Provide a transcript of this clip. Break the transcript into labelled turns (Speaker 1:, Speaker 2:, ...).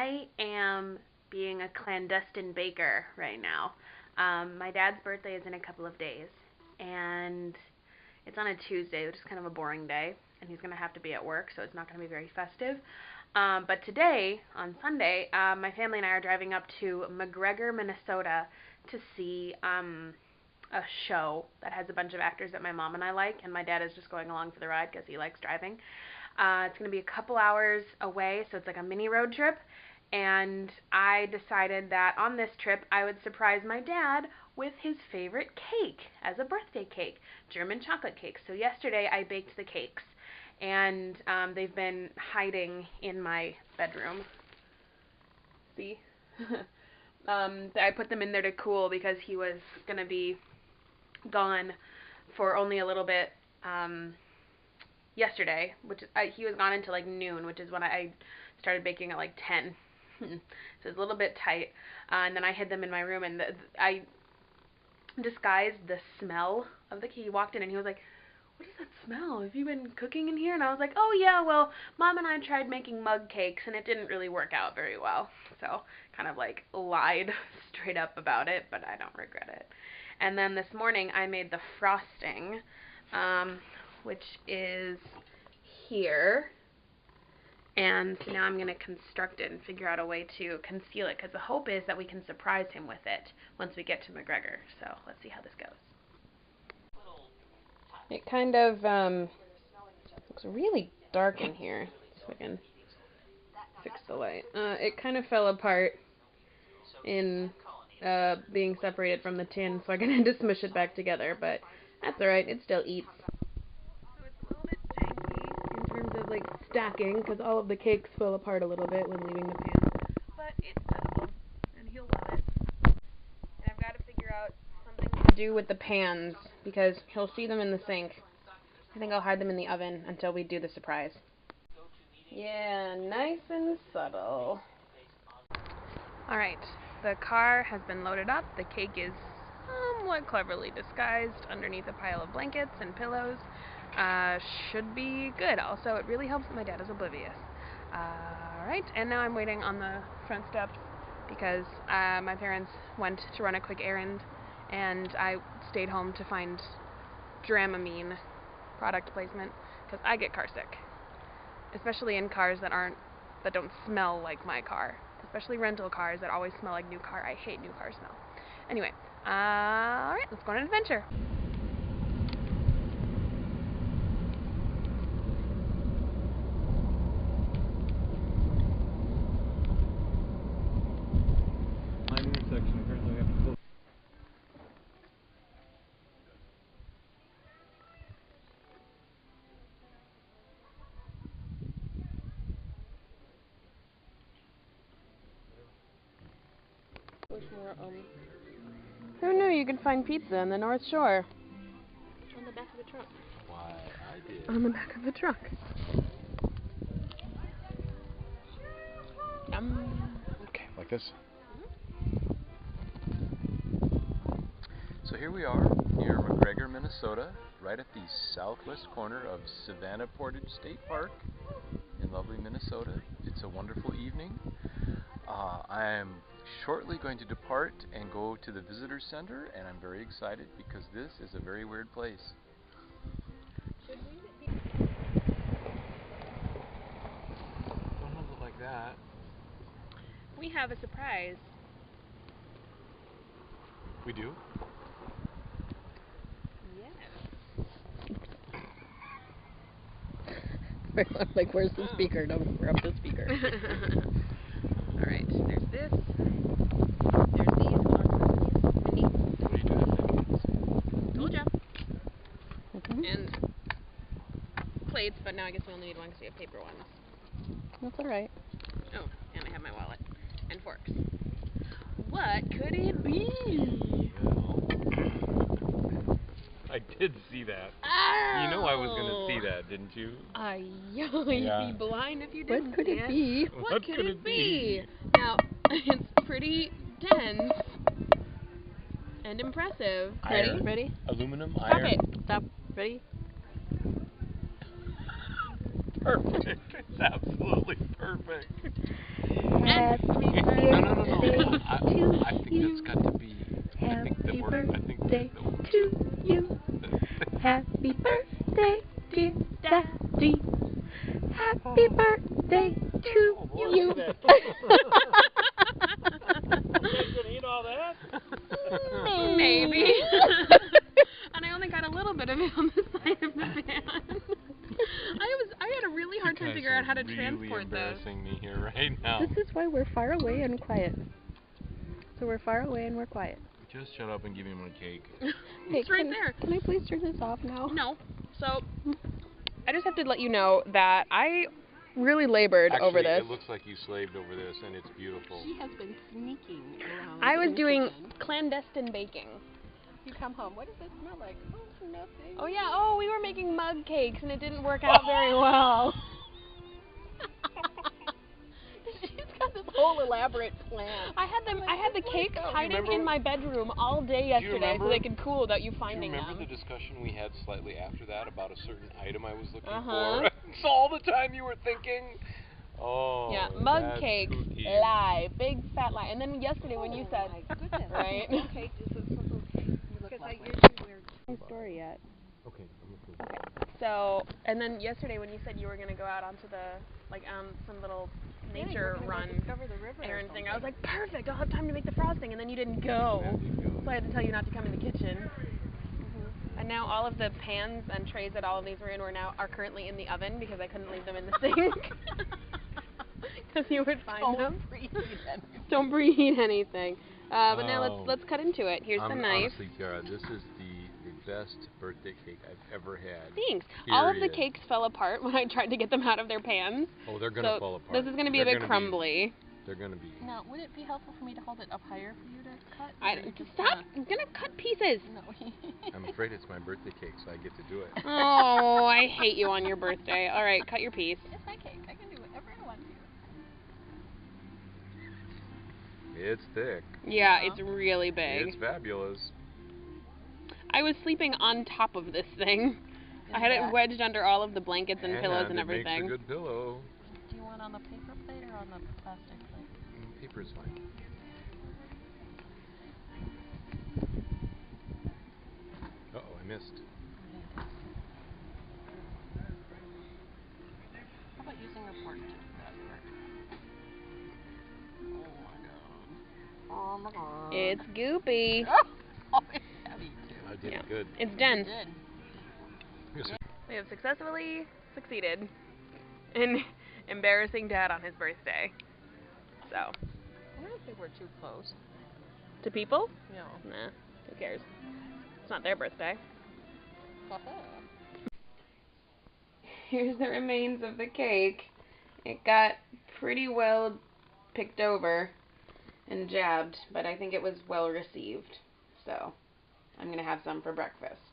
Speaker 1: I am being a clandestine baker right now. My dad's birthday is in a couple of days, and it's on a Tuesday, which is kind of a boring day, and he's going to have to be at work, so it's not going to be very festive. But today, on Sunday, my family and I are driving up to McGregor, Minnesota to see a show that has a bunch of actors that my mom and I like, and my dad is just going along for the ride because he likes driving. It's going to be a couple hours away, so it's like a mini road trip, and I decided that on this trip I would surprise my dad with his favorite cake as a birthday cake, German chocolate cake. So yesterday I baked the cakes, and they've been hiding in my bedroom. See? I put them in there to cool because he was going to be gone for only a little bit yesterday, which he was gone until like noon, which is when I started baking at like 10. So it's a little bit tight. And then I hid them in my room, and I disguised the smell of the cake. He walked in and he was like, "What is that smell? Have you been cooking in here?" And I was like, "Oh yeah, well, Mom and I tried making mug cakes and it didn't really work out very well." So kind of like lied straight up about it, but I don't regret it. And then this morning I made the frosting, which is here. And so now I'm going to construct it and figure out a way to conceal it, because the hope is that we can surprise him with it once we get to McGregor. So let's see how this goes. It kind of looks really dark in here, so I can fix the light. It kind of fell apart in being separated from the tin, so I'm going to smush it back together, but that's alright, it still eats. So it's a little bit janky in terms of like stacking, because all of the cakes fell apart a little bit when leaving the pan, but it's edible, and he'll love it. And I've got to figure out something to do with the pans, because he'll see them in the sink. I think I'll hide them in the oven until we do the surprise. Yeah, nice and subtle. Alright, the car has been loaded up. The cake is somewhat cleverly disguised underneath a pile of blankets and pillows. Should be good. Also, it really helps that my dad is oblivious. Alright, and now I'm waiting on the front steps because my parents went to run a quick errand, and I stayed home to find Dramamine product placement, because I get car sick. Especially in cars that don't smell like my car. Especially rental cars that always smell like new car. I hate new car smell. Anyway, alright, let's go on an adventure.
Speaker 2: Intersection, apparently we have to close.
Speaker 1: Who knew you could find pizza in the North Shore?
Speaker 3: On the back of the truck.
Speaker 2: Why, I did.
Speaker 1: On the back of the truck.
Speaker 2: Okay, like this. So here we are near McGregor, Minnesota, right at the southwest corner of Savannah Portage State Park in lovely Minnesota. It's a wonderful evening. I am shortly going to depart and go to the visitor center, and I'm very excited because this is a very weird place.
Speaker 3: Should we?
Speaker 2: Don't hold it like that.
Speaker 1: We have a surprise.
Speaker 2: We do?
Speaker 1: I'm like, where's the speaker? Don't grab the speaker. Alright, there's this. There's these.
Speaker 2: What do you do that?
Speaker 1: Told ya. And plates, but now I guess we only need one because we have paper ones. That's alright. Oh, and I have my wallet. And forks. What could it be?
Speaker 2: I did see that.
Speaker 1: Oh.
Speaker 2: You know I was going to see that, didn't you?
Speaker 1: You'd be blind if you didn't.
Speaker 3: What could it be?
Speaker 1: What could it be? Now, it's pretty dense and impressive.
Speaker 2: Iron.
Speaker 1: Ready?
Speaker 2: Aluminum,
Speaker 1: Stop
Speaker 2: iron.
Speaker 1: it. Stop. Ready?
Speaker 2: Perfect. It's absolutely perfect.
Speaker 1: And
Speaker 2: I think that's got to be. I think the word. I think the word.
Speaker 1: To you. Happy birthday, dear Daddy. Happy birthday to you.
Speaker 4: Eat all that?
Speaker 1: Maybe. And I only got a little bit of it on the side of the pan. I had a really hard time figuring out how to transport
Speaker 2: really
Speaker 1: this.
Speaker 2: embarrassing me here right now.
Speaker 1: This is why we're far away and quiet. So we're far away and we're quiet.
Speaker 2: Just shut up and give me my cake.
Speaker 1: It's right there. Can I please turn this off now? No. So, I just have to let you know that I really labored over this.
Speaker 2: It looks like you slaved over this, and it's beautiful.
Speaker 3: She has been sneaking around.
Speaker 1: I was
Speaker 3: in the
Speaker 1: doing
Speaker 3: kitchen.
Speaker 1: clandestine baking.
Speaker 3: You come home. What does it smell like? Oh, nothing.
Speaker 1: Oh yeah. Oh, we were making mug cakes, and it didn't work out very well.
Speaker 3: She's got this whole elaborate plan.
Speaker 1: I had the cakes hiding in my bedroom all day yesterday, so they could cool without you finding them.
Speaker 2: Do you remember the discussion we had slightly after that about a certain item I was looking for? It's all the time you were thinking. Oh.
Speaker 1: Yeah, mug
Speaker 2: that's
Speaker 1: cakes,
Speaker 2: spooky.
Speaker 1: lie, big fat lie. And then yesterday when you said,
Speaker 3: My goodness.
Speaker 1: right?
Speaker 3: Okay, because I usually wear
Speaker 1: Story yet.
Speaker 2: Okay.
Speaker 1: Okay. So, and then yesterday when you said you were gonna go out onto the some little nature run
Speaker 3: discover the river
Speaker 1: errand thing, I was like, perfect. I'll have time to make the frosting. And then you didn't go, so I had to tell you not to come in the kitchen. And now all of the pans and trays that all of these were in are currently in the oven because I couldn't leave them in the sink. Because you would find them. Don't preheat anything. But now let's cut into it. Here's the knife.
Speaker 2: Honestly, Kiara, this is the best birthday cake I've ever had.
Speaker 1: Thanks.
Speaker 2: Period.
Speaker 1: All of the cakes fell apart when I tried to get them out of their pans.
Speaker 2: Oh, they're gonna fall apart.
Speaker 1: This is gonna be a bit crumbly.
Speaker 2: They're gonna be.
Speaker 3: Now, would it be helpful for me to hold it up higher for you to cut?
Speaker 1: Stop! I'm gonna cut pieces.
Speaker 3: No.
Speaker 2: I'm afraid it's my birthday cake, so I get to do it.
Speaker 1: Oh, I hate you on your birthday. All right, cut your piece.
Speaker 3: It's my cake. I can do whatever I want to.
Speaker 2: It's thick.
Speaker 1: Yeah, it's really big.
Speaker 2: It's fabulous.
Speaker 1: I was sleeping on top of this thing. I had it wedged under all of the blankets and pillows and everything.
Speaker 2: It makes a good pillow.
Speaker 3: Do you want on the paper plate or on the plastic plate?
Speaker 2: Paper's fine. Uh-oh, I missed.
Speaker 3: How about using a fork to do that part? Oh my god.
Speaker 1: It's goopy.
Speaker 3: Oh, it's heavy too.
Speaker 2: I did it good.
Speaker 1: It's dense.
Speaker 3: You did.
Speaker 1: We have successfully succeeded in embarrassing Dad on his birthday. So.
Speaker 3: I don't think we're too close.
Speaker 1: To people?
Speaker 3: No.
Speaker 1: Nah, who cares? It's not their birthday. Here's the remains of the cake. It got pretty well picked over and jabbed, but I think it was well received. So, I'm going to have some for breakfast.